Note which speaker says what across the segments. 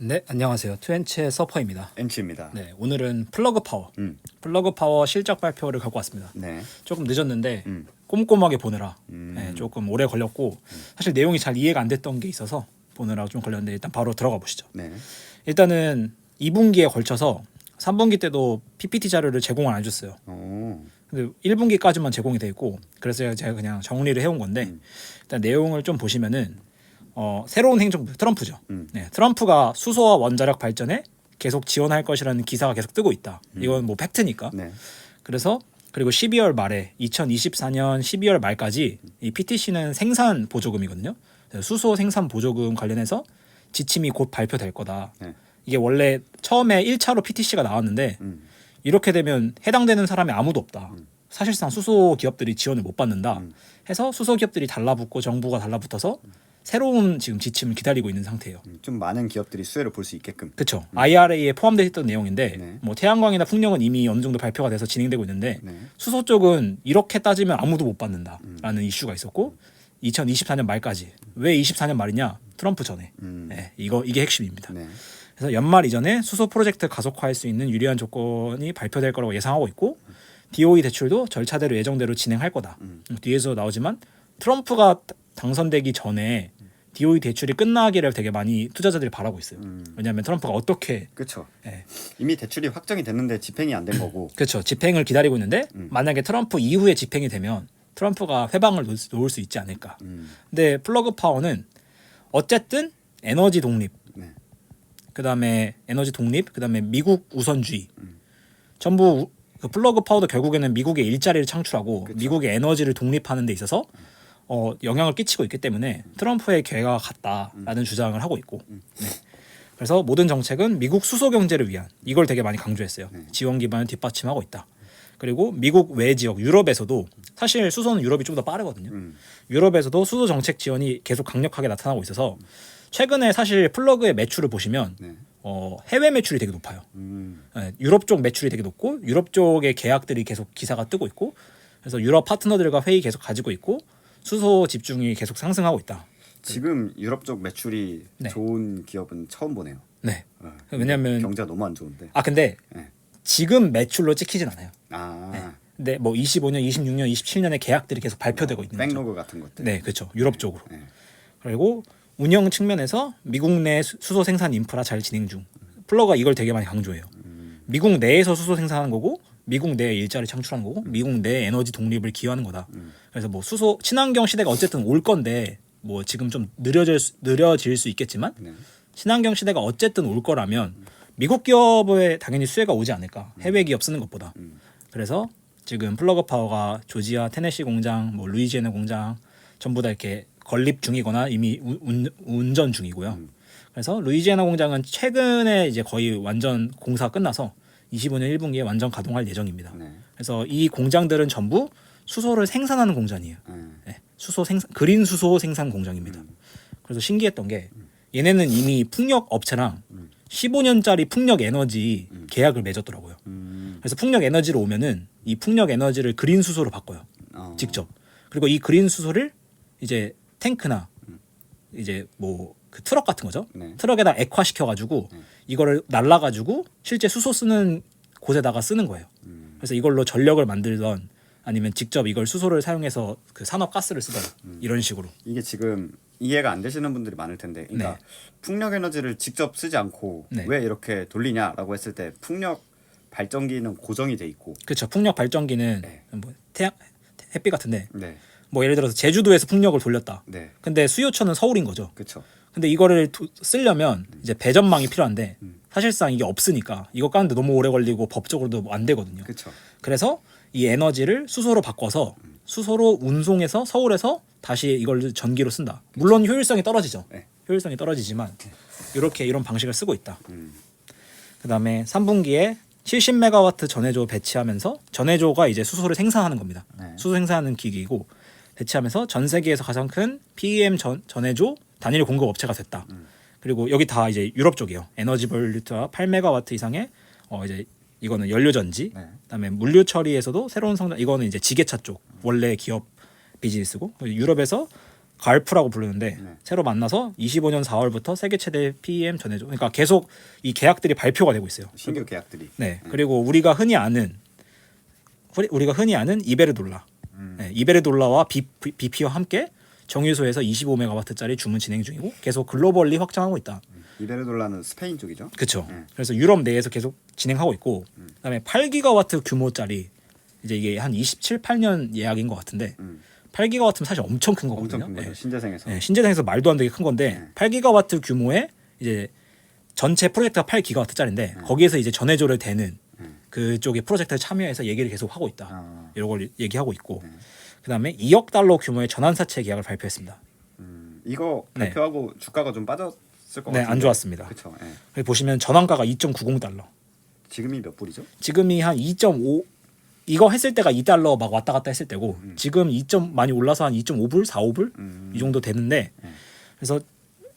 Speaker 1: 네, 안녕하세요. 투엔치의 서퍼입니다.
Speaker 2: 엔치입니다.
Speaker 1: 네, 오늘은 플러그 파워 실적 발표를 갖고 왔습니다.
Speaker 2: 네.
Speaker 1: 조금 늦었는데 꼼꼼하게 보느라 조금 오래 걸렸고 사실 내용이 잘 이해가 안 됐던 게 있어서 보느라 좀 걸렸는데 일단 바로 들어가 보시죠.
Speaker 2: 네.
Speaker 1: 일단은 2분기에 걸쳐서 3분기 때도 PPT 자료를 제공을 안 해줬어요.
Speaker 2: 오.
Speaker 1: 근데 1분기까지만 제공이 돼 있고 그래서 제가 그냥 정리를 해온 건데 일단 내용을 좀 보시면은 새로운 행정부 트럼프죠. 네, 트럼프가 수소와 원자력 발전에 계속 지원할 것이라는 기사가 계속 뜨고 있다. 이건 뭐 팩트니까.
Speaker 2: 네.
Speaker 1: 그래서 그리고 12월 말에 2024년 12월 말까지 이 PTC는 생산 보조금이거든요. 수소 생산 보조금 관련해서 지침이 곧 발표될 거다.
Speaker 2: 네.
Speaker 1: 이게 원래 처음에 1차로 PTC가 나왔는데 이렇게 되면 해당되는 사람이 아무도 없다. 사실상 수소 기업들이 지원을 못 받는다. 해서 수소 기업들이 달라붙고 정부가 달라붙어서 새로운 지금 지침을 기다리고 있는 상태예요.
Speaker 2: 좀 많은 기업들이 수혜를 볼 수 있게끔.
Speaker 1: 그렇죠. IRA에 포함되어 있던 내용인데
Speaker 2: 네.
Speaker 1: 뭐 태양광이나 풍력은 이미 어느 정도 발표가 돼서 진행되고 있는데
Speaker 2: 네.
Speaker 1: 수소 쪽은 이렇게 따지면 아무도 못 받는다라는 이슈가 있었고 2024년 말까지 왜 24년 말이냐? 트럼프 전에. 네, 이게 핵심입니다.
Speaker 2: 네.
Speaker 1: 그래서 연말 이전에 수소 프로젝트 가속화할 수 있는 유리한 조건이 발표될 거라고 예상하고 있고 DOE 대출도 절차대로 예정대로 진행할 거다. 뒤에서 나오지만 트럼프가 당선되기 전에 DOE 대출이 끝나기를 되게 많이 투자자들이 바라고 있어요. 왜냐하면 트럼프가 어떻게
Speaker 2: 그렇죠.
Speaker 1: 예.
Speaker 2: 이미 대출이 확정이 됐는데 집행이 안 된 거고.
Speaker 1: 그렇죠. 집행을 기다리고 있는데 만약에 트럼프 이후에 집행이 되면 트럼프가 회방을 놓을 수 있지 않을까. 근데 플러그 파워는 어쨌든 에너지 독립,
Speaker 2: 네.
Speaker 1: 그다음에 에너지 독립, 그다음에 미국 우선주의. 전부 그 플러그 파워도 결국에는 미국의 일자리를 창출하고
Speaker 2: 그쵸.
Speaker 1: 미국의 에너지를 독립하는 데 있어서 영향을 끼치고 있기 때문에 트럼프의 계획과 같다라는 주장을 하고 있고 네. 그래서 모든 정책은 미국 수소 경제를 위한 이걸 되게 많이 강조했어요. 지원 기반을 뒷받침하고 있다. 그리고 미국 외 지역 유럽에서도 사실 수소는 유럽이 좀 더 빠르거든요. 유럽에서도 수소 정책 지원이 계속 강력하게 나타나고 있어서 최근에 사실 플러그의 매출을 보시면
Speaker 2: 네.
Speaker 1: 해외 매출이 되게 높아요. 네, 유럽 쪽 매출이 되게 높고 유럽 쪽의 계약들이 계속 기사가 뜨고 있고 그래서 유럽 파트너들과 회의 계속 가지고 있고 수소 집중이 계속 상승하고 있다.
Speaker 2: 지금 유럽 쪽 매출이
Speaker 1: 네.
Speaker 2: 좋은 기업은 처음 보네요.
Speaker 1: 네. 왜냐면
Speaker 2: 경제가 너무 안 좋은데.
Speaker 1: 근데
Speaker 2: 네.
Speaker 1: 지금 매출로 찍히진 않아요.
Speaker 2: 아.
Speaker 1: 근데 뭐 25년, 26년, 27년의 계약들이 계속 발표되고 있는 거죠.
Speaker 2: 백로그 같은 것들.
Speaker 1: 네, 그렇죠. 유럽 쪽으로.
Speaker 2: 네.
Speaker 1: 그리고 운영 측면에서 미국 내 수소 생산 인프라 잘 진행 중. 플러가 이걸 되게 많이 강조해요. 미국 내에서 수소 생산하는 거고 미국 내에 일자리 창출하는 거고 미국 내 에너지 독립을 기여하는 거다. 그래서 뭐 수소 친환경 시대가 어쨌든 올 건데 뭐 지금 좀 느려질 수 있겠지만
Speaker 2: 네.
Speaker 1: 친환경 시대가 어쨌든 올 거라면 미국 기업에 당연히 수혜가 오지 않을까. 해외 기업 쓰는 것보다. 그래서 지금 플러그 파워가 조지아 테네시 공장, 뭐 루이지애나 공장 전부 다 이렇게 건립 중이거나 이미 운전 중이고요. 그래서 루이지애나 공장은 최근에 이제 거의 완전 공사가 끝나서 25년 1분기에 완전 가동할 예정입니다.
Speaker 2: 네.
Speaker 1: 그래서 이 공장들은 전부 수소를 생산하는 공장이에요. 네, 그린 수소 생산 공장입니다. 그래서 신기했던 게 얘네는 이미 풍력 업체랑 15년짜리 풍력 에너지 계약을 맺었더라고요. 그래서 풍력 에너지로 오면은 이 풍력 에너지를 그린 수소로 바꿔요. 직접. 그리고 이 그린 수소를 이제 탱크나 이제 뭐 그 트럭 같은 거죠.
Speaker 2: 네.
Speaker 1: 트럭에다 액화시켜 가지고 이거를 날라 가지고 실제 수소 쓰는 곳에다가 쓰는 거예요. 그래서 이걸로 전력을 만들던 아니면 직접 이걸 수소를 사용해서 그 산업 가스를 쓰던 이런 식으로.
Speaker 2: 이게 지금 이해가 안 되시는 분들이 많을 텐데, 그러니까 풍력 에너지를 직접 쓰지 않고
Speaker 1: 네.
Speaker 2: 왜 이렇게 돌리냐라고 했을 때 풍력 발전기는 고정이 돼 있고,
Speaker 1: 그렇죠. 풍력 발전기는 뭐 햇빛 같은데
Speaker 2: 네,
Speaker 1: 뭐 예를 들어서 제주도에서 풍력을 돌렸다.
Speaker 2: 네,
Speaker 1: 근데 수요처는 서울인 거죠.
Speaker 2: 그렇죠.
Speaker 1: 근데 이거를 쓰려면 이제 배전망이 필요한데 사실상 이게 없으니까 이거 까는데 너무 오래 걸리고 법적으로도 안 되거든요.
Speaker 2: 그렇죠.
Speaker 1: 그래서 이 에너지를 수소로 바꿔서 수소로 운송해서 서울에서 다시 이걸 전기로 쓴다. 물론 효율성이 떨어지죠.
Speaker 2: 네.
Speaker 1: 효율성이 떨어지지만 이런 방식을 쓰고 있다. 그다음에 3분기에 70메가와트 전해조 배치하면서 전해조가 이제 수소를 생산하는 겁니다.
Speaker 2: 네.
Speaker 1: 수소 생산하는 기기이고 배치하면서 전 세계에서 가장 큰 PEM 전해조 단일 공급 업체가 됐다. 그리고 여기 다 이제 유럽 쪽이에요. 에너지 볼류트와 8메가와트 이상의 이제 이거는 연료 전지.
Speaker 2: 네.
Speaker 1: 그다음에 물류 처리에서도 새로운 성장. 이거는 이제 지게차 쪽 원래 기업 비즈니스고 유럽에서 갈프라고 부르는데
Speaker 2: 네.
Speaker 1: 새로 만나서 25년 4월부터 세계 최대 PEM 전해줘. 그러니까 계속 이 계약들이 발표가 되고 있어요.
Speaker 2: 신규 계약들이.
Speaker 1: 네. 그리고 우리가 흔히 아는 이베르돌라. 네, 이베르돌라와 BP와 함께 정유소에서 25메가와트짜리 주문 진행 중이고 계속 글로벌리 확장하고 있다.
Speaker 2: 이베르돌라는 스페인 쪽이죠.
Speaker 1: 그렇죠.
Speaker 2: 네.
Speaker 1: 그래서 유럽 내에서 계속 진행하고 있고 그다음에 8기가와트 규모짜리 이제 이게 한 27, 8년 예약인 것 같은데 8기가와트면 사실 엄청 큰 거거든요.
Speaker 2: 엄청 큰 거죠.
Speaker 1: 네.
Speaker 2: 신재생에서.
Speaker 1: 네, 신재생에서 말도 안 되게 큰 건데 8기가와트 규모의 이제 전체 프로젝트가 8기가와트짜리인데 거기에서 이제 전해조를 대는 그쪽의 프로젝트에 참여해서 얘기를 계속 하고 있다. 이런 걸 얘기하고 있고 그다음에 2억 달러 규모의 전환사채 계약을 발표했습니다.
Speaker 2: 이거
Speaker 1: 네.
Speaker 2: 발표하고 주가가 좀 빠졌을 것
Speaker 1: 네,
Speaker 2: 같은데.
Speaker 1: 안 좋았습니다.
Speaker 2: 그렇죠. 예.
Speaker 1: 여기 보시면 전환가가 2.90달러.
Speaker 2: 지금이 몇 불이죠?
Speaker 1: 지금이 한 2.5 이거 했을 때가 2달러 막 왔다 갔다 했을 때고 지금 2점 많이 올라서 한 2.5불, 4, 5불 이 정도 되는데 그래서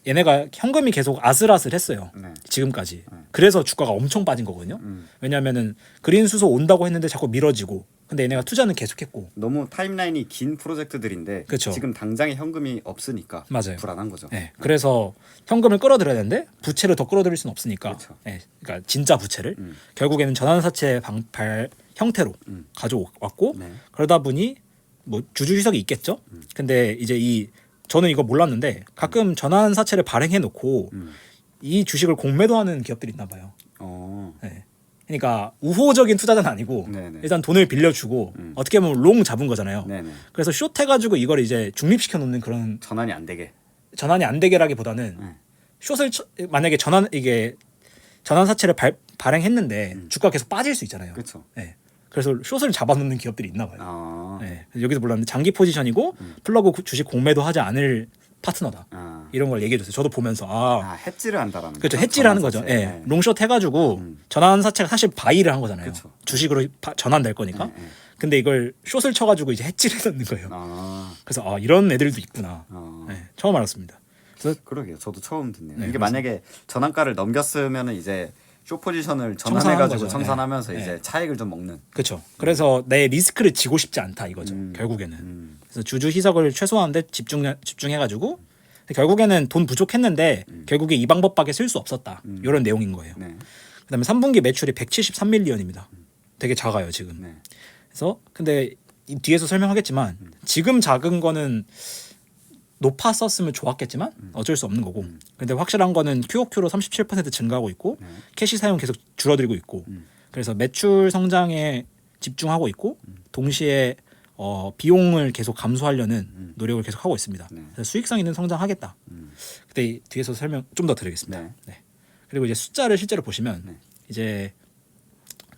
Speaker 1: 얘네가 현금이 계속 아슬아슬했어요.
Speaker 2: 네.
Speaker 1: 지금까지. 그래서 주가가 엄청 빠진 거거든요. 왜냐하면은 그린 수소 온다고 했는데 자꾸 미뤄지고 근데 얘네가 투자는 계속했고
Speaker 2: 너무 타임라인이 긴 프로젝트들인데
Speaker 1: 그쵸.
Speaker 2: 지금 당장에 현금이 없으니까
Speaker 1: 맞아요.
Speaker 2: 불안한 거죠.
Speaker 1: 네, 그래서 현금을 끌어들여야 되는데 부채를 더 끌어들일 수는 없으니까
Speaker 2: 그쵸.
Speaker 1: 네, 그러니까 진짜 부채를 결국에는 전환사채 발 형태로 가져왔고
Speaker 2: 네.
Speaker 1: 그러다 보니 뭐 주주휴석이 있겠죠. 근데 이제 저는 이거 몰랐는데 가끔 전환사채를 발행해 놓고 이 주식을 공매도하는 기업들이 있나 봐요. 네. 그러니까 우호적인 투자자는 아니고
Speaker 2: 네네.
Speaker 1: 일단 돈을 빌려주고 어떻게 보면 롱 잡은 거잖아요.
Speaker 2: 네네.
Speaker 1: 그래서 숏 해가지고 이걸 이제 중립시켜 놓는 그런
Speaker 2: 전환이 안 되게.
Speaker 1: 전환이 안 되게라기보다는 숏을 만약에 전환사채를 발행했는데 주가 계속 빠질 수 있잖아요.
Speaker 2: 그렇죠.
Speaker 1: 네. 그래서 숏을 잡아놓는 기업들이 있나 봐요.
Speaker 2: 아.
Speaker 1: 네. 여기서 몰랐는데 장기 포지션이고 플러그 주식 공매도 하지 않을 파트너다.
Speaker 2: 아.
Speaker 1: 이런 걸 얘기해 줬어요. 저도 보면서
Speaker 2: 해지를 한다라는
Speaker 1: 그렇죠.
Speaker 2: 거죠?
Speaker 1: 해지를 하는 거죠.
Speaker 2: 전환사채.
Speaker 1: 네. 롱숏 해가지고 전환사채가 사실 바이를 한 거잖아요.
Speaker 2: 그쵸.
Speaker 1: 주식으로 전환될 거니까. 근데 이걸 숏을 쳐가지고 이제 해지를 넣는 거예요. 그래서 이런 애들도 있구나. 네. 처음 알았습니다. 그래서
Speaker 2: 그러게요. 저도 처음 듣네요.
Speaker 1: 네,
Speaker 2: 이게
Speaker 1: 그래서-
Speaker 2: 만약에 전환가를 넘겼으면은 이제 쇼 포지션을
Speaker 1: 청산하는
Speaker 2: 전환해가지고
Speaker 1: 거죠.
Speaker 2: 청산하면서
Speaker 1: 네.
Speaker 2: 이제 차익을 좀 먹는.
Speaker 1: 그렇죠. 그래서 내 리스크를 지고 싶지 않다 이거죠. 결국에는. 그래서 주주 희석을 최소화하는데 집중해가지고 결국에는 돈 부족했는데 결국에 이 방법밖에 쓸 수 없었다. 이런 내용인 거예요.
Speaker 2: 네.
Speaker 1: 그다음에 3분기 매출이 173밀리언입니다. 되게 작아요 지금.
Speaker 2: 네.
Speaker 1: 그래서 근데 이 뒤에서 설명하겠지만 지금 작은 거는 높았었으면 좋았겠지만 어쩔 수 없는 거고. 근데 확실한 거는 QOQ로 37% 증가하고 있고 캐시 사용 계속 줄어들고 있고. 그래서 매출 성장에 집중하고 있고 동시에 비용을 계속 감소하려는 노력을 계속 하고 있습니다.
Speaker 2: 네.
Speaker 1: 그래서 수익성 있는 성장하겠다. 그때 뒤에서 설명 좀 더 드리겠습니다.
Speaker 2: 네.
Speaker 1: 네. 그리고 이제 숫자를 실제로 보시면
Speaker 2: 네.
Speaker 1: 이제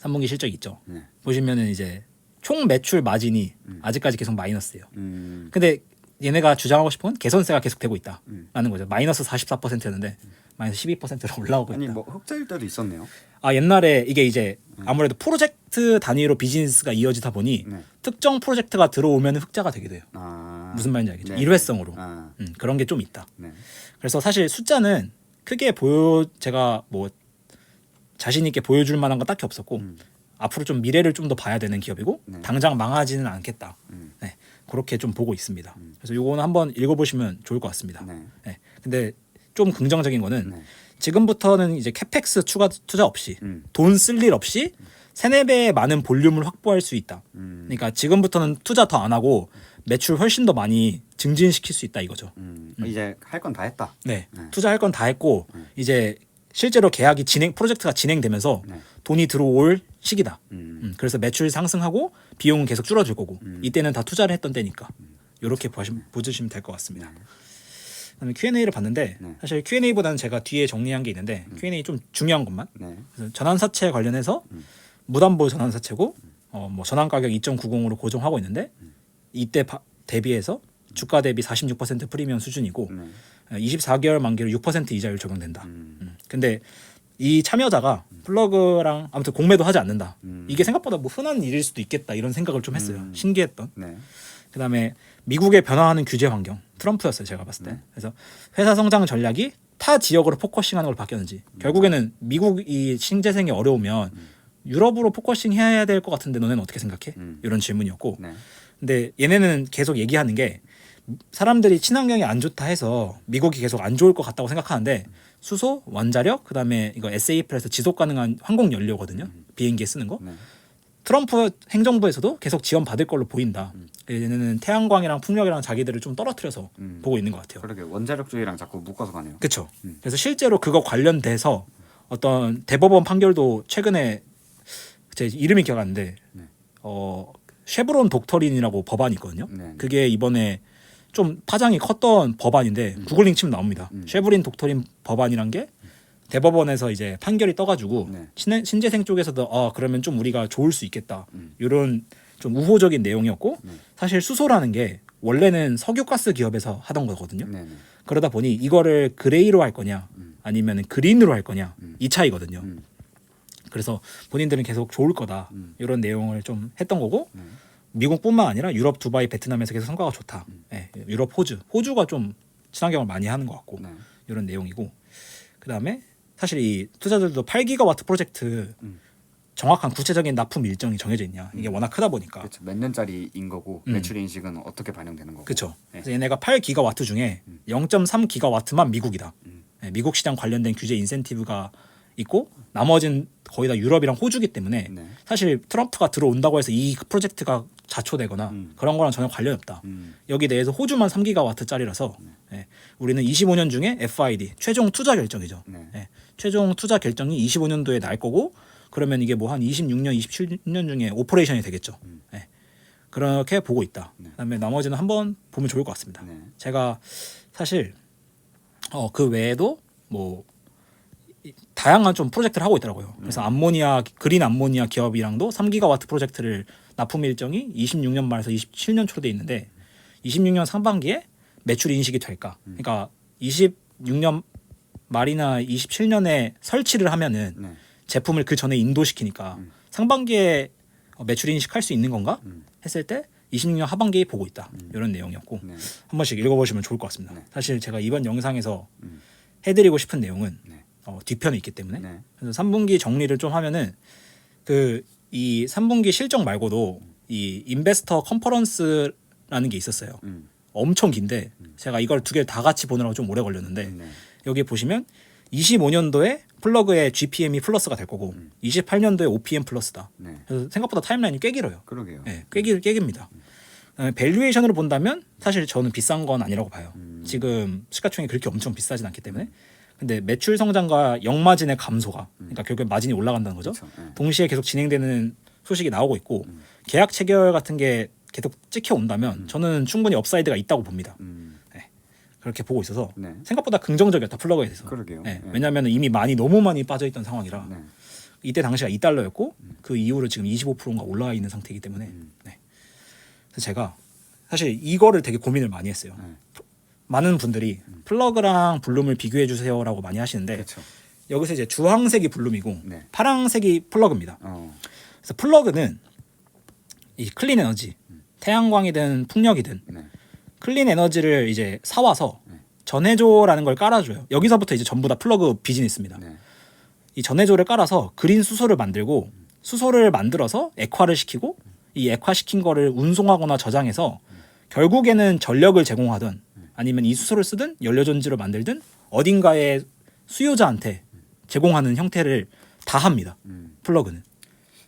Speaker 1: 3분기 실적 있죠.
Speaker 2: 네.
Speaker 1: 보시면은 이제 총 매출 마진이 아직까지 계속 마이너스예요.
Speaker 2: 음.
Speaker 1: 근데 얘네가 주장하고 싶은 건 개선세가 계속 되고 있다라는 거죠. 마이너스 44%였는데 마이너스 12%로 올라오고
Speaker 2: 아니
Speaker 1: 있다.
Speaker 2: 뭐 흑자일 때도 있었네요.
Speaker 1: 옛날에 이게 이제 아무래도 프로젝트 단위로 비즈니스가 이어지다 보니
Speaker 2: 네.
Speaker 1: 특정 프로젝트가 들어오면 흑자가 되게 돼요. 무슨 말인지 알겠죠?
Speaker 2: 네.
Speaker 1: 일회성으로.
Speaker 2: 아.
Speaker 1: 그런 게 좀 있다.
Speaker 2: 네.
Speaker 1: 그래서 사실 숫자는 크게 제가 뭐 자신 있게 보여줄 만한 건 딱히 없었고 앞으로 좀 미래를 좀 더 봐야 되는 기업이고
Speaker 2: 네.
Speaker 1: 당장 망하지는 않겠다. 네, 그렇게 좀 보고 있습니다. 그래서 요거는 한번 읽어보시면 좋을 것 같습니다.
Speaker 2: 네.
Speaker 1: 네, 근데 좀 긍정적인 거는
Speaker 2: 네.
Speaker 1: 지금부터는 이제 캐펙스 추가 투자 없이 돈 쓸 일 없이 3-4배의 많은 볼륨을 확보할 수 있다. 그러니까 지금부터는 투자 더 안 하고 매출 훨씬 더 많이 증진시킬 수 있다 이거죠.
Speaker 2: 이제 할 건 다 했다.
Speaker 1: 네, 투자할 건 다 했고 이제 실제로 계약이 프로젝트가 진행되면서
Speaker 2: 네.
Speaker 1: 돈이 들어올 시기다. 그래서 매출 상승하고 비용은 계속 줄어들 거고 이때는 다 투자를 했던 때니까 이렇게 보시면 될 것 같습니다. 그다음에 Q&A를 봤는데
Speaker 2: 네.
Speaker 1: 사실 Q&A보다는 제가 뒤에 정리한 게 있는데 Q&A 좀 중요한 것만.
Speaker 2: 네.
Speaker 1: 그래서 전환사채 관련해서 무담보 전환사채고 뭐 전환 가격 2.90으로 고정하고 있는데 이때 대비해서 주가 대비 46% 프리미엄 수준이고 24개월 만기로 6% 이자율 적용된다. 근데 이 참여자가 플러그랑 아무튼 공매도 하지 않는다. 이게 생각보다 뭐 흔한 일일 수도 있겠다 이런 생각을 좀 했어요. 신기했던.
Speaker 2: 네.
Speaker 1: 그다음에 미국의 변화하는 규제 환경 트럼프였어요 제가 봤을 때. 그래서 회사 성장 전략이 타 지역으로 포커싱하는 걸 바뀌었는지 결국에는 미국이 신재생이 어려우면 유럽으로 포커싱 해야 될 것 같은데 너네는 어떻게 생각해? 이런 질문이었고
Speaker 2: 네.
Speaker 1: 근데 얘네는 계속 얘기하는 게 사람들이 친환경이 안 좋다 해서 미국이 계속 안 좋을 것 같다고 생각하는데 수소, 원자력, 그다음에 이거 SAF에서 지속 가능한 항공 연료거든요. 비행기에 쓰는 거.
Speaker 2: 네.
Speaker 1: 트럼프 행정부에서도 계속 지원 받을 걸로 보인다. 얘네는 태양광이랑 풍력이랑 자기들을 좀 떨어뜨려서 보고 있는 것 같아요.
Speaker 2: 그러게 원자력 쪽이랑 자꾸 묶어서 가네요.
Speaker 1: 그렇죠. 그래서 실제로 그거 관련돼서 어떤 대법원 판결도 최근에 제 이름이 기억 안 나는데
Speaker 2: 네.
Speaker 1: 쉐브론 독터린이라고 법안이 있거든요.
Speaker 2: 네.
Speaker 1: 그게 이번에 좀 파장이 컸던 법안인데 구글링 치면 나옵니다. 쉐브린 독터린 법안이란 게 대법원에서 이제 판결이 떠가지고
Speaker 2: 네.
Speaker 1: 신재생 쪽에서도 그러면 좀 우리가 좋을 수 있겠다 이런 좀 우호적인 내용이었고 사실 수소라는 게 원래는 석유가스 기업에서 하던 거거든요.
Speaker 2: 네. 네.
Speaker 1: 그러다 보니 이거를 그레이로 할 거냐 아니면 그린으로 할 거냐 이 차이거든요. 그래서 본인들은 계속 좋을 거다 이런 내용을 좀 했던 거고 미국뿐만 아니라 유럽, 두바이, 베트남에서 계속 성과가 좋다. 예, 유럽, 호주가 좀 친환경을 많이 하는 것 같고
Speaker 2: 네.
Speaker 1: 이런 내용이고 그다음에 사실 이 투자들도 8기가와트 프로젝트 정확한 구체적인 납품 일정이 정해져 있냐 이게 워낙 크다 보니까
Speaker 2: 그렇죠. 몇 년짜리인 거고 매출 인식은 어떻게 반영되는 거고.
Speaker 1: 그렇죠.
Speaker 2: 네.
Speaker 1: 그래서 얘네가 8기가와트 중에 0.3기가와트만 미국이다. 예, 미국 시장 관련된 규제 인센티브가 있고 나머지는 거의 다 유럽이랑 호주기 때문에
Speaker 2: 네.
Speaker 1: 사실 트럼프가 들어온다고 해서 이 프로젝트가 자초되거나 그런 거랑 전혀 관련이 없다. 여기 내에서 호주만 3기가와트짜리라서 예, 우리는 25년 중에 FID 최종 투자 결정이죠.
Speaker 2: 네.
Speaker 1: 예, 최종 투자 결정이 25년도에 날 거고 그러면 이게 뭐 한 26년, 27년 중에 오퍼레이션이 되겠죠. 예, 그렇게 보고 있다. 그다음에 나머지는 한번 보면 좋을 것 같습니다.
Speaker 2: 네.
Speaker 1: 제가 사실 그 외에도 뭐 다양한 좀 프로젝트를 하고 있더라고요. 그래서 그린 암모니아 기업이랑도 3기가와트 프로젝트를 납품 일정이 26년 말에서 27년 초로 돼 있는데 26년 상반기에 매출 인식이 될까? 그러니까 26년 말이나 27년에 설치를 하면은
Speaker 2: 네.
Speaker 1: 제품을 그 전에 인도시키니까 상반기에 매출 인식할 수 있는 건가? 했을 때 26년 하반기에 보고 있다. 이런 내용이었고
Speaker 2: 네.
Speaker 1: 한 번씩 읽어보시면 좋을 것 같습니다.
Speaker 2: 네.
Speaker 1: 사실 제가 이번 영상에서 해드리고 싶은 내용은
Speaker 2: 네.
Speaker 1: 뒤편에 있기 때문에
Speaker 2: 네.
Speaker 1: 그래서 3분기 정리를 좀 하면은 이 3분기 실적 말고도 이 인베스터 컨퍼런스라는 게 있었어요. 엄청 긴데 제가 이걸 두 개를 다 같이 보느라고 좀 오래 걸렸는데
Speaker 2: 네.
Speaker 1: 여기 보시면 25년도에 플러그의 GPM이 플러스가 될 거고 28년도에 OPM 플러스다.
Speaker 2: 네.
Speaker 1: 그래서 생각보다 타임라인이 꽤 길어요.
Speaker 2: 그러게요.
Speaker 1: 네, 꽤 깁니다. 밸류에이션으로 본다면 사실 저는 비싼 건 아니라고 봐요. 지금 시가총액이 그렇게 엄청 비싸진 않기 때문에. 근데 매출 성장과 역마진의 감소가 그러니까 결국에 마진이 올라간다는 거죠.
Speaker 2: 그렇죠. 네.
Speaker 1: 동시에 계속 진행되는 소식이 나오고 있고 계약 체결 같은 게 계속 찍혀 온다면 저는 충분히 업사이드가 있다고 봅니다. 네, 그렇게 보고 있어서
Speaker 2: 네.
Speaker 1: 생각보다 긍정적이었다 플러그에 대해서.
Speaker 2: 그러게요.
Speaker 1: 네,
Speaker 2: 네.
Speaker 1: 왜냐하면 이미 너무 많이 빠져 있던 상황이라
Speaker 2: 네.
Speaker 1: 이때 당시가 2달러였고 그 이후로 지금 25%가 올라와 있는 상태이기 때문에 네. 그래서 제가 사실 이거를 되게 고민을 많이 했어요.
Speaker 2: 네.
Speaker 1: 많은 분들이 플러그랑 블룸을 비교해 주세요라고 많이 하시는데
Speaker 2: 그렇죠.
Speaker 1: 여기서 이제 주황색이 블룸이고
Speaker 2: 네.
Speaker 1: 파랑색이 플러그입니다. 그래서 플러그는 이 클린 에너지, 태양광이든 풍력이든
Speaker 2: 네.
Speaker 1: 클린 에너지를 이제 사와서 전해조라는 걸 깔아줘요. 여기서부터 이제 전부 다 플러그 비즈니스입니다.
Speaker 2: 네.
Speaker 1: 이 전해조를 깔아서 그린 수소를 만들고 수소를 만들어서 액화를 시키고 이 액화시킨 거를 운송하거나 저장해서 결국에는 전력을 제공하든 아니면 이 수소를 쓰든 연료전지를 만들든 어딘가에 수요자한테 제공하는 형태를 다 합니다. 플러그는.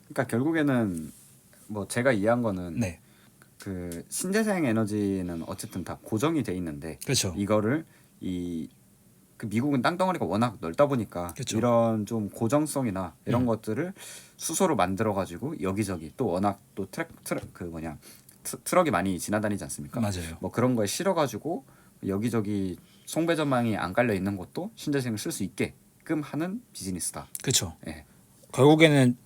Speaker 2: 그러니까 결국에는 뭐 제가 이해한 거는
Speaker 1: 네.
Speaker 2: 그 신재생 에너지는 어쨌든 다 고정이 돼 있는데
Speaker 1: 그렇죠.
Speaker 2: 이거를 그 미국은 땅덩어리가 워낙 넓다 보니까
Speaker 1: 그쵸.
Speaker 2: 이런 좀 고정성이나 이런 것들을 수소로 만들어 가지고 여기저기 또 워낙 또 트럭이 많이 지나다니지 않습니까?
Speaker 1: 맞아요.
Speaker 2: 뭐 그런 거에 실어 가지고 여기저기 송배전망이 안 깔려 있는 것도 신재생을 쓸 수 있게끔 하는 비즈니스다.
Speaker 1: 그렇죠.
Speaker 2: 예.
Speaker 1: 결국에는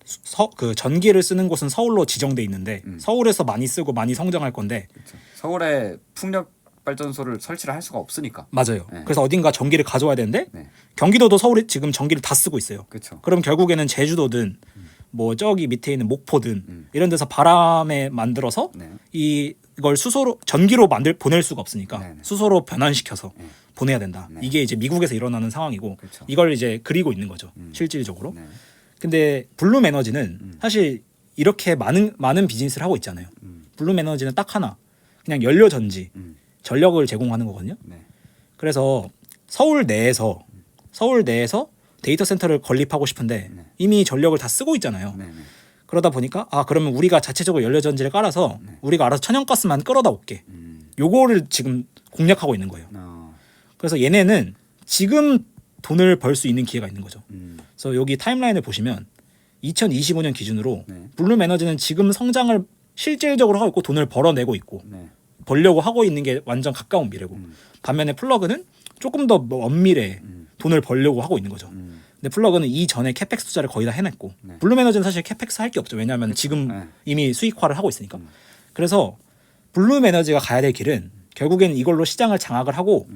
Speaker 1: 그 전기를 쓰는 곳은 서울로 지정돼 있는데 서울에서 많이 쓰고 많이 성장할 건데
Speaker 2: 그렇죠. 서울에 풍력 발전소를 설치를 할 수가 없으니까.
Speaker 1: 맞아요.
Speaker 2: 네.
Speaker 1: 그래서 어딘가 전기를 가져와야 되는데
Speaker 2: 네.
Speaker 1: 경기도도 서울이 지금 전기를 다 쓰고 있어요.
Speaker 2: 그렇죠.
Speaker 1: 그럼 결국에는 제주도든 뭐 저기 밑에 있는 목포든 이런 데서 바람에 만들어서
Speaker 2: 네.
Speaker 1: 이걸 수소로 전기로 보낼 수가 없으니까
Speaker 2: 네네.
Speaker 1: 수소로 변환시켜서 보내야 된다.
Speaker 2: 네.
Speaker 1: 이게 이제 미국에서 일어나는 상황이고
Speaker 2: 그렇죠.
Speaker 1: 이걸 이제 그리고 있는 거죠. 실질적으로.
Speaker 2: 네.
Speaker 1: 근데 블룸 에너지는 사실 이렇게 많은 비즈니스를 하고 있잖아요. 블룸 에너지는 딱 하나. 그냥 연료 전지. 전력을 제공하는 거거든요.
Speaker 2: 네.
Speaker 1: 그래서 서울 내에서 데이터 센터를 건립하고 싶은데
Speaker 2: 네.
Speaker 1: 이미 전력을 다 쓰고 있잖아요.
Speaker 2: 네. 네.
Speaker 1: 그러다 보니까 그러면 우리가 자체적으로 연료전지를 깔아서
Speaker 2: 네.
Speaker 1: 우리가 알아서 천연가스만 끌어다 올게. 요거를 지금 공략하고 있는 거예요. 그래서 얘네는 지금 돈을 벌 수 있는 기회가 있는 거죠. 그래서 여기 타임라인을 보시면 2025년 기준으로
Speaker 2: 네.
Speaker 1: 블룸 에너지는 지금 성장을 실질적으로 하고 있고 돈을 벌어내고 있고
Speaker 2: 네.
Speaker 1: 벌려고 하고 있는 게 완전 가까운 미래고 반면에 플러그는 조금 더 먼 미래에 돈을 벌려고 하고 있는 거죠. 근데 플러그는 이전에 캐펙스 투자를 거의 다 해냈고
Speaker 2: 네.
Speaker 1: 블룸 에너지는 사실 캐펙스 할 게 없죠. 왜냐하면 지금
Speaker 2: 네.
Speaker 1: 이미 수익화를 하고 있으니까. 그래서 블룸 에너지가 가야 될 길은 결국에는 이걸로 시장을 장악을 하고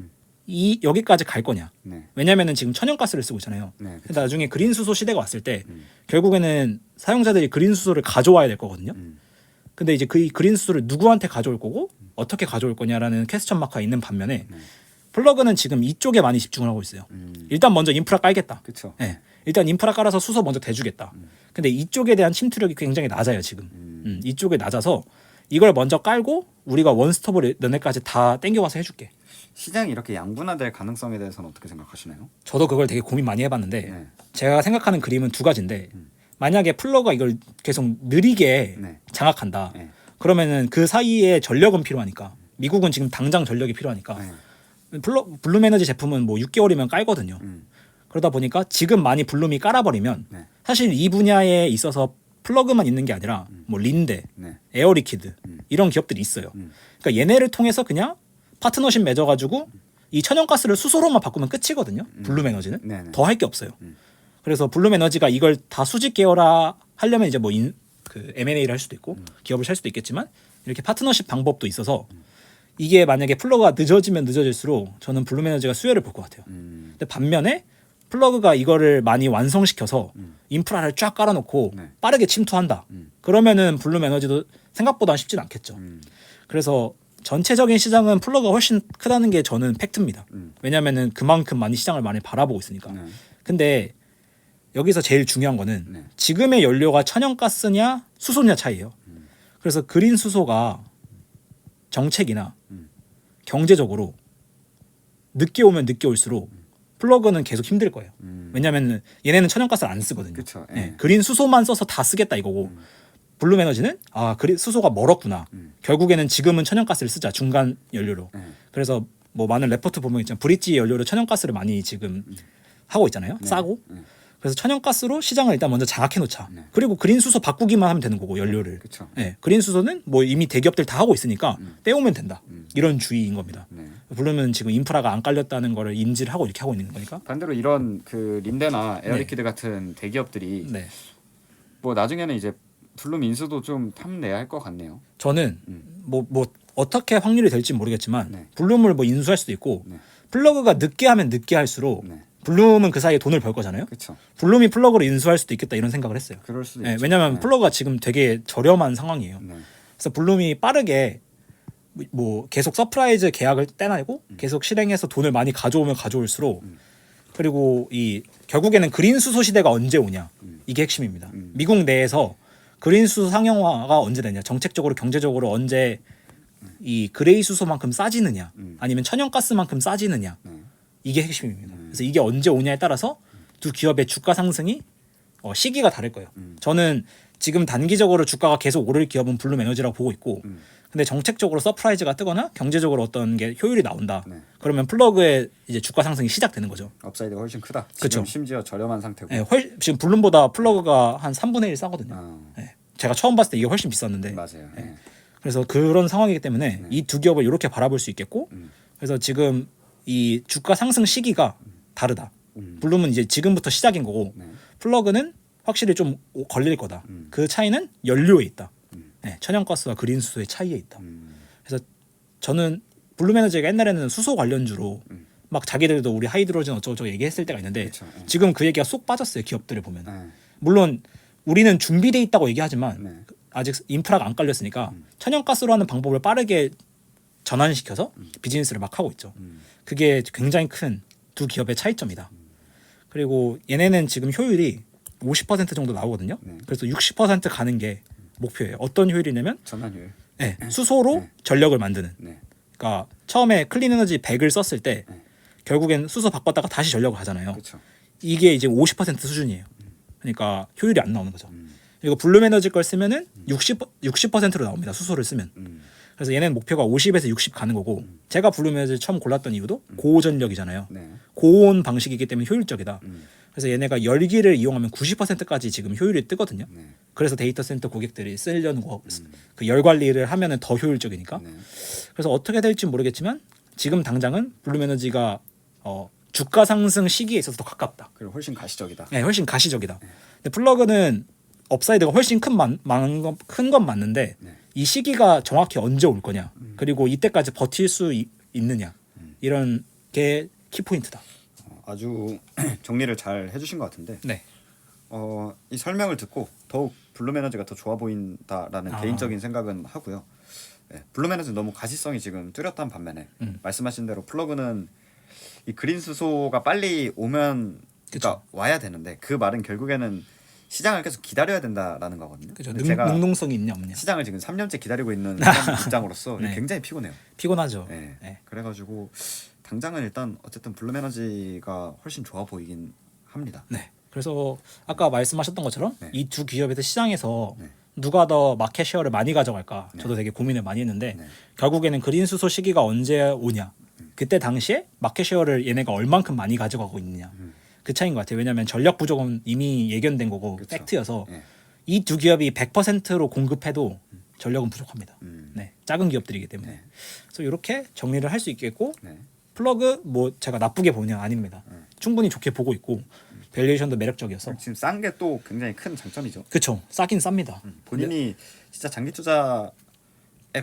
Speaker 1: 여기까지 갈 거냐.
Speaker 2: 네.
Speaker 1: 왜냐면은 지금 천연가스를 쓰고 있잖아요.
Speaker 2: 네.
Speaker 1: 근데 나중에 그린 수소 시대가 왔을 때 결국에는 사용자들이 그린 수소를 가져와야 될 거거든요. 근데 이제 그 그린 수소를 누구한테 가져올 거고 어떻게 가져올 거냐라는 퀘스천 마크가 있는 반면에 플러그는 지금 이쪽에 많이 집중을 하고 있어요. 일단 먼저 인프라 깔겠다.
Speaker 2: 그렇죠.
Speaker 1: 네. 일단 인프라 깔아서 수소 먼저 대주겠다. 근데 이쪽에 대한 침투력이 굉장히 낮아요 지금. 이쪽에 낮아서 이걸 먼저 깔고 우리가 원스톱을 너네까지 다 땡겨와서 해줄게.
Speaker 2: 시장이 이렇게 양분화될 가능성에 대해서는 어떻게 생각하시나요?
Speaker 1: 저도 그걸 되게 고민 많이 해봤는데
Speaker 2: 네.
Speaker 1: 제가 생각하는 그림은 두 가지인데 만약에 플러그가 이걸 계속 느리게
Speaker 2: 네.
Speaker 1: 장악한다.
Speaker 2: 네.
Speaker 1: 그러면은 그 사이에 전력은 필요하니까 미국은 지금 당장 전력이 필요하니까
Speaker 2: 네.
Speaker 1: 블룸 에너지 제품은 뭐 6개월이면 깔거든요. 그러다 보니까 지금 많이 블룸이 깔아버리면
Speaker 2: 네.
Speaker 1: 사실 이 분야에 있어서 플러그만 있는 게 아니라 뭐 린데,
Speaker 2: 네.
Speaker 1: 에어리퀴드 이런 기업들이 있어요. 그러니까 얘네를 통해서 그냥 파트너십 맺어가지고 이 천연가스를 수소로만 바꾸면 끝이거든요. 블룸 에너지는
Speaker 2: 네네.
Speaker 1: 더 할 게 없어요. 그래서 블룸 에너지가 이걸 다 수직 계열화 하려면 이제 뭐 그 M&A를 할 수도 있고 기업을 살 수도 있겠지만 이렇게 파트너십 방법도 있어서 이게 만약에 플러그가 늦어지면 늦어질수록 저는 블룸 에너지가 수혜를 볼 것 같아요. 근데 반면에 플러그가 이거를 많이 완성시켜서 인프라를 쫙 깔아놓고
Speaker 2: 네.
Speaker 1: 빠르게 침투한다. 그러면은 블룸 에너지도 생각보다 쉽진 않겠죠. 그래서 전체적인 시장은 플러그가 훨씬 크다는 게 저는 팩트입니다. 왜냐면은 그만큼 많이 시장을 많이 바라보고 있으니까.
Speaker 2: 네.
Speaker 1: 근데 여기서 제일 중요한 거는
Speaker 2: 네.
Speaker 1: 지금의 연료가 천연가스냐 수소냐 차이예요. 그래서 그린 수소가 정책이나 경제적으로 늦게 오면 늦게 올수록 플러그는 계속 힘들 거예요. 왜냐하면 얘네는 천연가스를 안 쓰거든요.
Speaker 2: 그쵸. 예.
Speaker 1: 네, 그린 수소만 써서 다 쓰겠다 이거고 블룸 에너지는 그린 수소가 멀었구나. 결국에는 지금은 천연가스를 쓰자 중간 연료로. 그래서 뭐 많은 레포트 보면 있잖아요. 브릿지 연료로 천연가스를 많이 지금 하고 있잖아요. 싸고. 그래서 천연가스로 시장을 일단 먼저 장악해 놓자. 그리고 그린 수소 바꾸기만 하면 되는 거고 연료를.
Speaker 2: 그쵸.
Speaker 1: 네, 그린 수소는 뭐 이미 대기업들 다 하고 있으니까 떼오면 된다. 이런 주의인 겁니다.
Speaker 2: 네.
Speaker 1: 블룸은 지금 인프라가 안 깔렸다는 거를 인지를 하고 이렇게 하고 있는 거니까.
Speaker 2: 반대로 이런 그 린데나 에어리퀴드 같은 대기업들이
Speaker 1: 네.
Speaker 2: 뭐 나중에는 이제 블룸 인수도 좀 탐내야 할 것 같네요.
Speaker 1: 저는 뭐 어떻게 확률이 될지 모르겠지만
Speaker 2: 네.
Speaker 1: 블룸을 뭐 인수할 수도 있고
Speaker 2: 네.
Speaker 1: 플러그가 늦게 하면 늦게 할수록
Speaker 2: 네.
Speaker 1: 블룸은 그 사이에 돈을 벌 거잖아요.
Speaker 2: 그렇죠.
Speaker 1: 블룸이 플러그를 인수할 수도 있겠다 이런 생각을 했어요.
Speaker 2: 그럴 수도
Speaker 1: 네,
Speaker 2: 있죠.
Speaker 1: 왜냐하면
Speaker 2: 네.
Speaker 1: 플러그가 지금 되게 저렴한 상황이에요.
Speaker 2: 네.
Speaker 1: 그래서 블룸이 빠르게 뭐 계속 서프라이즈 계약을 떼내고 계속 실행해서 돈을 많이 가져오면 가져올수록 그리고 이 결국에는 그린 수소 시대가 언제 오냐 이게 핵심입니다. 미국 내에서 그린 수소 상용화가 언제 되냐, 정책적으로 경제적으로 언제 이 그레이 수소만큼 싸지느냐 아니면 천연가스만큼 싸지느냐 이게 핵심입니다. 그래서 이게 언제 오냐에 따라서 두 기업의 주가 상승이 시기가 다를 거예요. 저는 지금 단기적으로 주가가 계속 오를 기업은 블룸 에너지라고 보고 있고 근데 정책적으로 서프라이즈가 뜨거나 경제적으로 어떤 게 효율이 나온다.
Speaker 2: 네.
Speaker 1: 그러면 플러그의 이제 주가 상승이 시작되는 거죠.
Speaker 2: 업사이드가 훨씬 크다.
Speaker 1: 그쵸.
Speaker 2: 지금 심지어 저렴한 상태고.
Speaker 1: 네, 지금 블룸보다 플러그가 한 3분의 1 싸거든요.
Speaker 2: 아,
Speaker 1: 네. 제가 처음 봤을 때 이게 훨씬 비쌌는데
Speaker 2: 맞아요. 네.
Speaker 1: 그래서 그런 상황이기 때문에 이 두 기업을 이렇게 바라볼 수 있겠고 그래서 지금 이 주가 상승 시기가 다르다. 블룸은 이제 지금부터 시작인 거고
Speaker 2: 네.
Speaker 1: 플러그는 확실히 좀 걸릴 거다. 그 차이는 연료에 있다. 네, 천연가스와 그린 수소의 차이에 있다. 그래서 저는 블룸 에너지가 옛날에는 수소 관련주로 막 자기들도 우리 하이드로젠 어쩌고저쩌고 얘기했을 때가 있는데
Speaker 2: 그쵸. 네.
Speaker 1: 지금 그 얘기가 쏙 빠졌어요. 기업들을 보면.
Speaker 2: 네.
Speaker 1: 물론 우리는 준비돼 있다고 얘기하지만
Speaker 2: 네.
Speaker 1: 아직 인프라가 안 깔렸으니까 천연가스로 하는 방법을 빠르게 전환시켜서 비즈니스를 막 하고 있죠. 그게 굉장히 큰 두 기업의 차이점이다. 그리고 얘네는 지금 효율이 50% 정도 나오거든요.
Speaker 2: 네.
Speaker 1: 그래서 60% 가는 게 목표예요. 어떤 효율이냐면
Speaker 2: 전환율.
Speaker 1: 수소로
Speaker 2: 네.
Speaker 1: 전력을 만드는.
Speaker 2: 네.
Speaker 1: 그러니까 처음에 클린 에너지 100을 썼을 때 결국엔 수소 바꿨다가 다시 전력을 하잖아요.
Speaker 2: 그렇죠.
Speaker 1: 이게 이제 50% 수준이에요. 그러니까 효율이 안 나오는 거죠. 그리고 블룸 에너지 걸 쓰면은 60%로 나옵니다. 수소를 쓰면. 그래서 얘는 목표가 50에서 60 가는 거고 제가 블룸 에너지 처음 골랐던 이유도 고전력이잖아요.
Speaker 2: 네.
Speaker 1: 고온 방식이기 때문에 효율적이다. 그래서 얘네가 열기를 이용하면 90%까지 지금 효율이 뜨거든요.
Speaker 2: 네.
Speaker 1: 그래서 데이터 센터 고객들이 쓰려는 거, 그 열 관리를 하면은 더 효율적이니까.
Speaker 2: 네.
Speaker 1: 그래서 어떻게 될지 모르겠지만 지금 당장은 블룸 에너지가 주가 상승 시기에 있어서 더 가깝다.
Speaker 2: 그리고 훨씬 가시적이다.
Speaker 1: 네, 훨씬 가시적이다. 근데 플러그는 업사이드가 훨씬 큰 건 맞는데
Speaker 2: 네.
Speaker 1: 이 시기가 정확히 언제 올 거냐, 그리고 이때까지 버틸 수 있느냐, 이런 게 키포인트다.
Speaker 2: 아주 정리를 잘 해주신 것 같은데
Speaker 1: 네.
Speaker 2: 이 설명을 듣고 더욱 블룸 에너지가 더 좋아 보인다라는 개인적인 생각은 하고요. 네, 블룸 에너지 너무 가시성이 지금 뚜렷한 반면에 말씀하신 대로 플러그는 이 그린 수소가 빨리 오면 그러니까 와야 되는데 그 말은 결국에는 시장을 계속 기다려야 된다라는 거거든요.
Speaker 1: 그죠.
Speaker 2: 근데 제가
Speaker 1: 능동성이 있냐 없냐.
Speaker 2: 시장을 지금 3년째 기다리고 있는 사람 입장으로서
Speaker 1: 네.
Speaker 2: 굉장히 피곤해요.
Speaker 1: 피곤하죠.
Speaker 2: 네.
Speaker 1: 네.
Speaker 2: 그래가지고 당장은 일단 어쨌든 블룸 에너지가 훨씬 좋아 보이긴 합니다.
Speaker 1: 네. 그래서 아까 말씀하셨던 것처럼
Speaker 2: 네.
Speaker 1: 이 두 기업에서 시장에서
Speaker 2: 네.
Speaker 1: 누가 더 마켓 쉐어를 많이 가져갈까?
Speaker 2: 네.
Speaker 1: 저도 되게 고민을 많이 했는데
Speaker 2: 네.
Speaker 1: 결국에는 그린 수소 시기가 언제 오냐? 그때 당시에 마켓 쉐어를 얘네가 얼만큼 많이 가져가고 있느냐? 그 차이인 것 같아요. 왜냐하면 전력 부족은 이미 예견된 거고
Speaker 2: 그쵸.
Speaker 1: 팩트여서
Speaker 2: 네.
Speaker 1: 이 두 기업이 100%로 공급해도 전력은 부족합니다. 네, 작은 기업들이기 때문에.
Speaker 2: 네.
Speaker 1: 그래서 이렇게 정리를 할 수 있겠고
Speaker 2: 네.
Speaker 1: 플러그 뭐 제가 나쁘게 보냐 아닙니다. 충분히 좋게 보고 있고 밸류에이션도 매력적이어서.
Speaker 2: 지금 싼 게 또 굉장히 큰 장점이죠.
Speaker 1: 그렇죠. 싸긴 쌉니다.
Speaker 2: 본인이 진짜 장기 투자에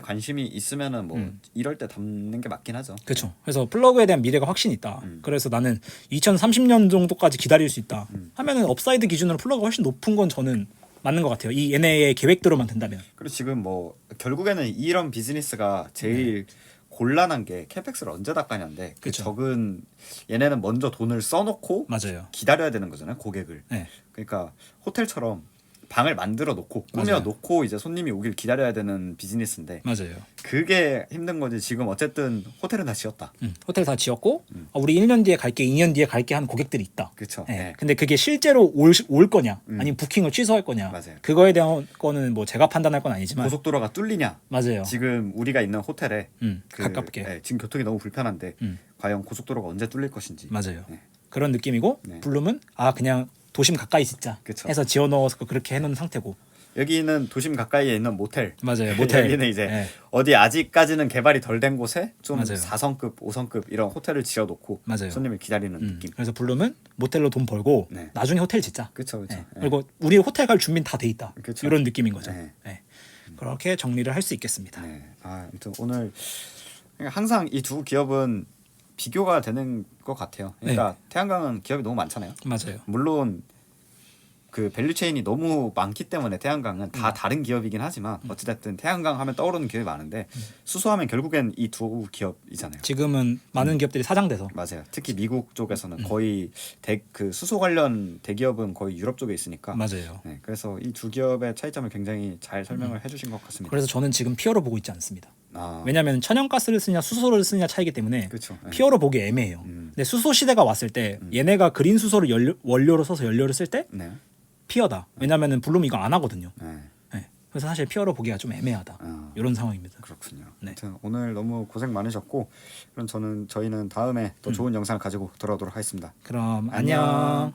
Speaker 2: 관심이 있으면은 뭐 이럴 때 담는 게 맞긴 하죠.
Speaker 1: 그렇죠. 그래서 플러그에 대한 미래가 확실히 있다. 그래서 나는 2030년 정도까지 기다릴 수 있다. 하면은 업사이드 기준으로 플러그가 훨씬 높은 건 저는 맞는 것 같아요. 이 얘네의 계획대로만 된다면.
Speaker 2: 그리고 지금 뭐 결국에는 이런 비즈니스가 제일 곤란한 게 캐펙스를 언제 닦아냐인데 그
Speaker 1: 그쵸.
Speaker 2: 적은 얘네는 먼저 돈을 써놓고
Speaker 1: 맞아요.
Speaker 2: 기다려야 되는 거잖아요, 고객을.
Speaker 1: 네.
Speaker 2: 그러니까 호텔처럼 방을 만들어 놓고 꾸며
Speaker 1: 맞아요.
Speaker 2: 놓고 이제 손님이 오길 기다려야 되는 비즈니스인데
Speaker 1: 맞아요.
Speaker 2: 그게 힘든 거지. 지금 어쨌든 호텔은 다 지었다.
Speaker 1: 호텔 다 지었고 우리 1년 뒤에 갈게, 2년 뒤에 갈게 하는 고객들이 있다.
Speaker 2: 그렇죠.
Speaker 1: 네.
Speaker 2: 네.
Speaker 1: 근데 그게 실제로 올 거냐, 아니면 부킹을 취소할 거냐.
Speaker 2: 맞아요.
Speaker 1: 그거에 대한 거는 뭐 제가 판단할 건 아니지만.
Speaker 2: 고속도로가 뚫리냐?
Speaker 1: 맞아요.
Speaker 2: 지금 우리가 있는 호텔에
Speaker 1: 가깝게.
Speaker 2: 네, 지금 교통이 너무 불편한데 과연 고속도로가 언제 뚫릴 것인지.
Speaker 1: 맞아요.
Speaker 2: 네.
Speaker 1: 그런 느낌이고
Speaker 2: 네.
Speaker 1: 블룸은 그냥 도심 가까이 짓자
Speaker 2: 그쵸.
Speaker 1: 해서 지어 넣어서 그렇게 해놓은 상태고.
Speaker 2: 여기는 도심 가까이에 있는 모텔.
Speaker 1: 맞아요. 모텔.
Speaker 2: 여기는 이제
Speaker 1: 네.
Speaker 2: 어디 아직까지는 개발이 덜 된 곳에 좀
Speaker 1: 맞아요.
Speaker 2: 4성급, 5성급 이런 호텔을 지어놓고
Speaker 1: 맞아요.
Speaker 2: 손님을 기다리는 느낌.
Speaker 1: 그래서 블룸은 모텔로 돈 벌고
Speaker 2: 네.
Speaker 1: 나중에 호텔 짓자.
Speaker 2: 그렇죠, 그렇죠.
Speaker 1: 네. 그리고 우리 호텔 갈 준비는 다 돼 있다.
Speaker 2: 그쵸.
Speaker 1: 이런 느낌인 거죠.
Speaker 2: 네.
Speaker 1: 네. 그렇게 정리를 할 수 있겠습니다.
Speaker 2: 네. 아무튼 오늘 항상 이 두 기업은 비교가 되는 것 같아요. 그러니까 태양광은 기업이 너무 많잖아요.
Speaker 1: 맞아요.
Speaker 2: 물론 그 밸류 체인이 너무 많기 때문에 태양광은 다 다른 기업이긴 하지만 어찌됐든 태양광 하면 떠오르는 기업이 많은데 수소하면 결국엔 이 두 기업이잖아요.
Speaker 1: 지금은 많은 기업들이 사장돼서.
Speaker 2: 맞아요. 특히 미국 쪽에서는 거의 그 수소 관련 대기업은 거의 유럽 쪽에 있으니까.
Speaker 1: 맞아요.
Speaker 2: 네, 그래서 이 두 기업의 차이점을 굉장히 잘 설명을 해주신 것 같습니다.
Speaker 1: 그래서 저는 지금 피어로 보고 있지 않습니다.
Speaker 2: 아,
Speaker 1: 왜냐하면 천연가스를 쓰냐 수소를 쓰냐 차이기 때문에
Speaker 2: 그렇죠. 네.
Speaker 1: 피어로 보기 애매해요. 근데 수소 시대가 왔을 때 얘네가 그린 수소를 원료로 써서 연료를 쓸 때
Speaker 2: 네.
Speaker 1: 피어다. 왜냐하면은 블룸 이거 안 하거든요.
Speaker 2: 네.
Speaker 1: 네. 그래서 사실 피어로 보기가 좀 애매하다. 이런 상황입니다.
Speaker 2: 그렇군요.
Speaker 1: 네.
Speaker 2: 아무튼 오늘 너무 고생 많으셨고 그럼 저희는 다음에 더 좋은 영상을 가지고 돌아오도록 하겠습니다.
Speaker 1: 그럼
Speaker 2: 안녕.
Speaker 1: 안녕.